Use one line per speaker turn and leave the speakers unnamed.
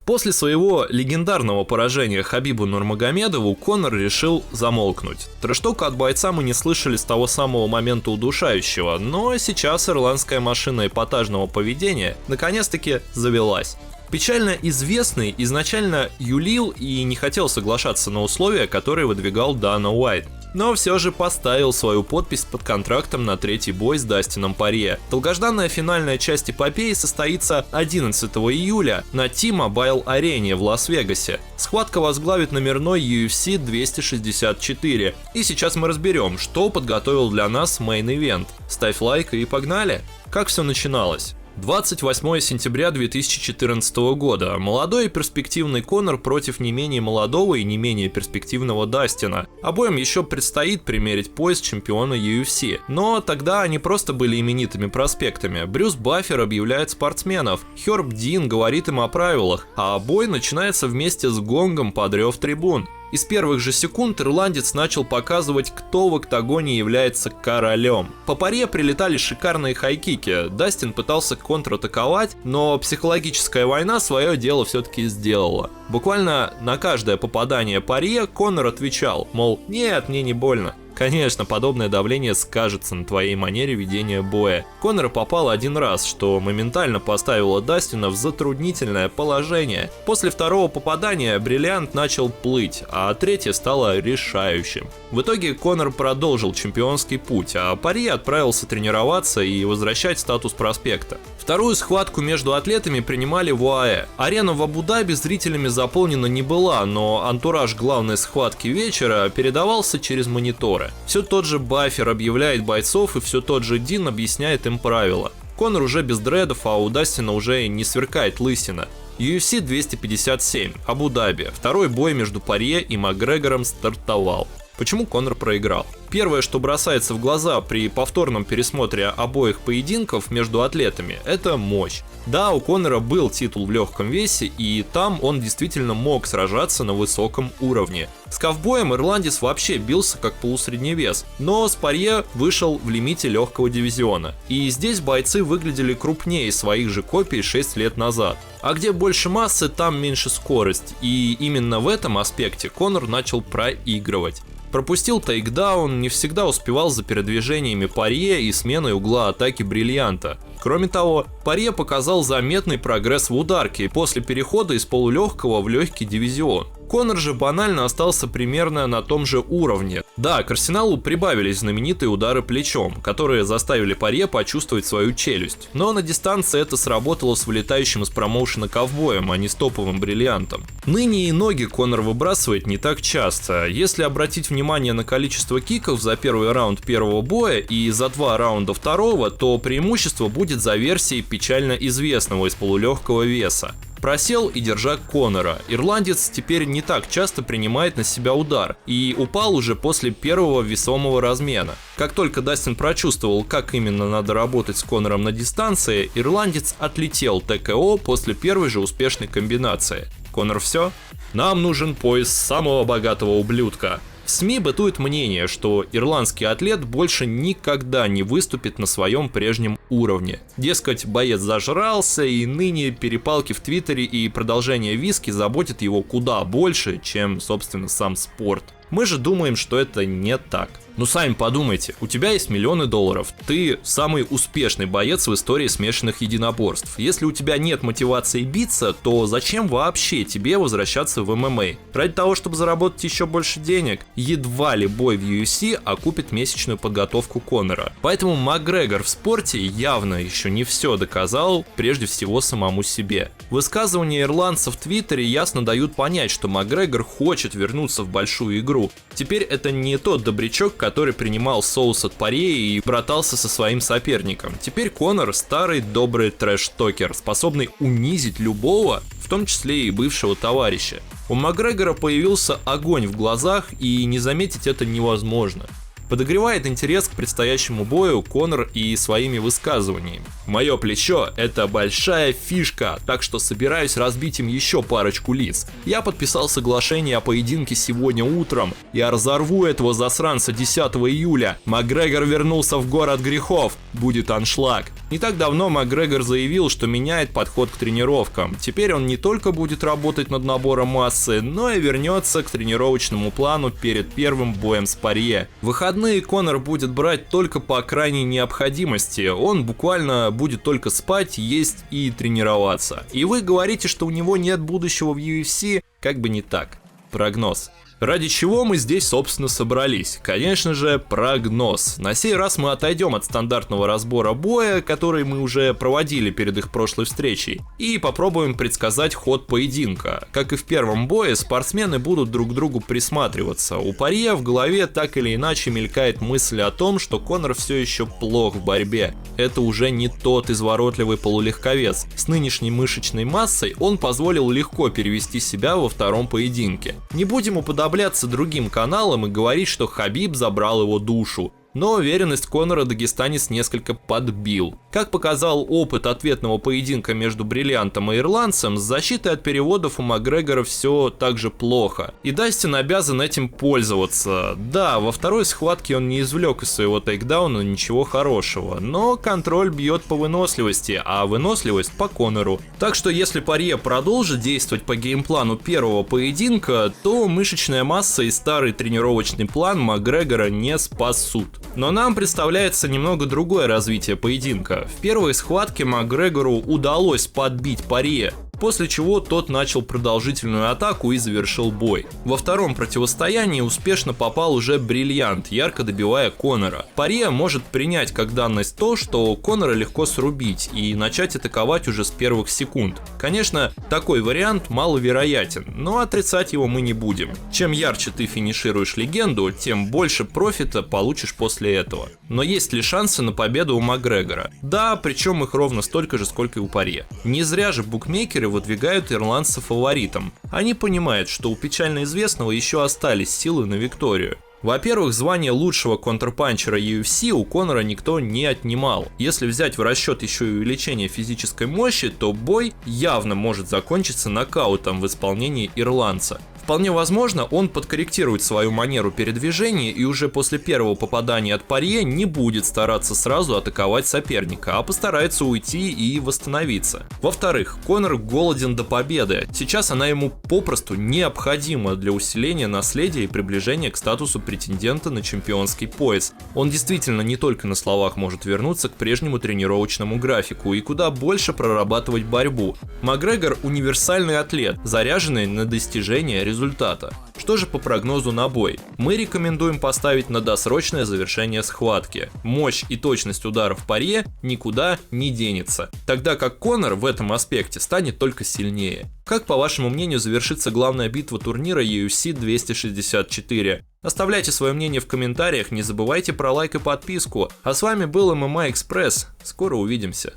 После своего легендарного поражения Хабибу Нурмагомедову Конор решил замолкнуть. Трэш-тока от бойца мы не слышали с того самого момента удушающего, но сейчас ирландская машина эпатажного поведения наконец-таки завелась. Печально известный изначально юлил и не хотел соглашаться на условия, которые выдвигал Дана Уайт, но все же поставил свою подпись под контрактом на третий бой с Дастином Порье. Долгожданная финальная часть эпопеи состоится 11 июля на T-Mobile арене в Лас-Вегасе. Схватка возглавит номерной UFC 264. И сейчас мы разберем, что подготовил для нас мейн-ивент. Ставь лайк и погнали! Как все начиналось? 28 сентября 2014 года. Молодой и перспективный Конор против не менее молодого и не менее перспективного Дастина. Обоим еще предстоит примерить пояс чемпиона UFC. Но тогда они просто были именитыми проспектами. Брюс Баффер объявляет спортсменов, Херб Дин говорит им о правилах, а бой начинается вместе с гонгом под рев трибун. И с первых же секунд ирландец начал показывать, кто в октагоне является королем. По Порье прилетали шикарные хайкики, Дастин пытался контратаковать, но психологическая война свое дело все-таки сделала. Буквально на каждое попадание Порье Конор отвечал, мол, нет, мне не больно. Конечно, подобное давление скажется на твоей манере ведения боя. Конор попал один раз, что моментально поставило Дастина в затруднительное положение. После второго попадания бриллиант начал плыть, а третье стало решающим. В итоге Конор продолжил чемпионский путь, а Порье отправился тренироваться и возвращать статус проспекта. Вторую схватку между атлетами принимали в ОАЭ. Арена в Абу-Даби зрителями заполнена не была, но антураж главной схватки вечера передавался через мониторы. Все тот же Баффер объявляет бойцов, и все тот же Дин объясняет им правила. Конор уже без дредов, а у Дастина уже не сверкает лысина. UFC 257, Абу-Даби. Второй бой между Порье и Макгрегором стартовал. Почему Конор проиграл? Первое, что бросается в глаза при повторном пересмотре обоих поединков между атлетами, это мощь. Да, у Конора был титул в легком весе, и там он действительно мог сражаться на высоком уровне. С ковбоем ирландец вообще бился как полусредний вес, но с Порье вышел в лимите легкого дивизиона. И здесь бойцы выглядели крупнее своих же копий 6 лет назад. А где больше массы, там меньше скорость, и именно в этом аспекте Конор начал проигрывать. Пропустил тейкдаун, не всегда успевал за передвижениями Порье и сменой угла атаки бриллианта. Кроме того, Порье показал заметный прогресс в ударке после перехода из полулегкого в легкий дивизион. Конор же банально остался примерно на том же уровне. Да, к арсеналу прибавились знаменитые удары плечом, которые заставили Порье почувствовать свою челюсть. Но на дистанции это сработало с вылетающим из промоушена ковбоем, а не с топовым бриллиантом. Ныне и ноги Конор выбрасывает не так часто. Если обратить внимание на количество киков за первый раунд первого боя и за 2 раунда второго, то преимущество будет за версией печально известного из полулегкого веса. Просел и держак Конора. Ирландец теперь не так часто принимает на себя удар и упал уже после первого весомого размена. Как только Дастин прочувствовал, как именно надо работать с Конором на дистанции, ирландец отлетел ТКО после первой же успешной комбинации. Конор все? Нам нужен пояс самого богатого ублюдка. В СМИ бытует мнение, что ирландский атлет больше никогда не выступит на своем прежнем уровне. Дескать, боец зажрался, и ныне перепалки в Твиттере и продолжение виски заботят его куда больше, чем, собственно, сам спорт. Мы же думаем, что это не так. Ну сами подумайте, у тебя есть миллионы долларов, ты самый успешный боец в истории смешанных единоборств. Если у тебя нет мотивации биться, то зачем вообще тебе возвращаться в ММА? Ради того, чтобы заработать еще больше денег? Едва ли бой в UFC окупит месячную подготовку Конора. Поэтому Макгрегор в спорте явно еще не все доказал, прежде всего самому себе. Высказывания ирландцев в Твиттере ясно дают понять, что Макгрегор хочет вернуться в большую игру. Теперь это не тот добрячок, который принимал соус от Порье и братался со своим соперником. Теперь Конор старый добрый трэш-токер, способный унизить любого, в том числе и бывшего товарища. У Макгрегора появился огонь в глазах, и не заметить это невозможно. Подогревает интерес к предстоящему бою Конор и своими высказываниями. Мое плечо — это большая фишка, так что собираюсь разбить им еще парочку лиц. Я подписал соглашение о поединке сегодня утром. Я разорву этого засранца 10 июля. Макгрегор вернулся в город грехов. Будет аншлаг. Не так давно Макгрегор заявил, что меняет подход к тренировкам. Теперь он не только будет работать над набором массы, но и вернется к тренировочному плану перед первым боем с Порье. В выходные Конор будет брать только по крайней необходимости. Он буквально будет только спать, есть и тренироваться. И вы говорите, что у него нет будущего в UFC? Как бы не так. Прогноз. Ради чего мы здесь, собственно, собрались? Конечно же, прогноз. На сей раз мы отойдем от стандартного разбора боя, который мы уже проводили перед их прошлой встречей, и попробуем предсказать ход поединка. Как и в первом бое, спортсмены будут друг к другу присматриваться. У Порье в голове так или иначе мелькает мысль о том, что Конор все еще плох в борьбе. Это уже не тот изворотливый полулегковес. С нынешней мышечной массой он позволил легко перевести себя во втором поединке. Не будем уподобляться другим каналам и говорить, что Хабиб забрал его душу. Но уверенность Конора дагестанец несколько подбил. Как показал опыт ответного поединка между бриллиантом и ирландцем, с защитой от переводов у Макгрегора все так же плохо. И Дастин обязан этим пользоваться. Да, во второй схватке он не извлек из своего тейкдауна ничего хорошего, но контроль бьет по выносливости, а выносливость по Конору. Так что если Порье продолжит действовать по геймплану первого поединка, то мышечная масса и старый тренировочный план Макгрегора не спасут. Но нам представляется немного другое развитие поединка. В первой схватке Макгрегору удалось подбить Порье, после чего тот начал продолжительную атаку и завершил бой. Во втором противостоянии успешно попал уже бриллиант, ярко добивая Конора. Порье может принять как данность то, что Конора легко срубить и начать атаковать уже с первых секунд. Конечно, такой вариант маловероятен, но отрицать его мы не будем. Чем ярче ты финишируешь легенду, тем больше профита получишь после этого. Но есть ли шансы на победу у Макгрегора? Да, причем их ровно столько же, сколько и у Порье. Не зря же букмекеры выдвигают ирландца фаворитом. Они понимают, что у печально известного еще остались силы на викторию. Во-первых, звание лучшего контрпанчера UFC у Конора никто не отнимал. Если взять в расчет еще и увеличение физической мощи, то бой явно может закончиться нокаутом в исполнении ирландца. Вполне возможно, он подкорректирует свою манеру передвижения и уже после первого попадания от Порье не будет стараться сразу атаковать соперника, а постарается уйти и восстановиться. Во-вторых, Конор голоден до победы. Сейчас она ему попросту необходима для усиления наследия и приближения к статусу претендента на чемпионский пояс. Он действительно не только на словах может вернуться к прежнему тренировочному графику и куда больше прорабатывать борьбу. Макгрегор универсальный атлет, заряженный на достижение результата. Что же по прогнозу на бой? Мы рекомендуем поставить на досрочное завершение схватки. Мощь и точность ударов Порье никуда не денется, тогда как Конор в этом аспекте станет только сильнее. Как, по вашему мнению, завершится главная битва турнира UFC 264? Оставляйте свое мнение в комментариях, не забывайте про лайк и подписку. А с вами был MMA Express. Скоро увидимся.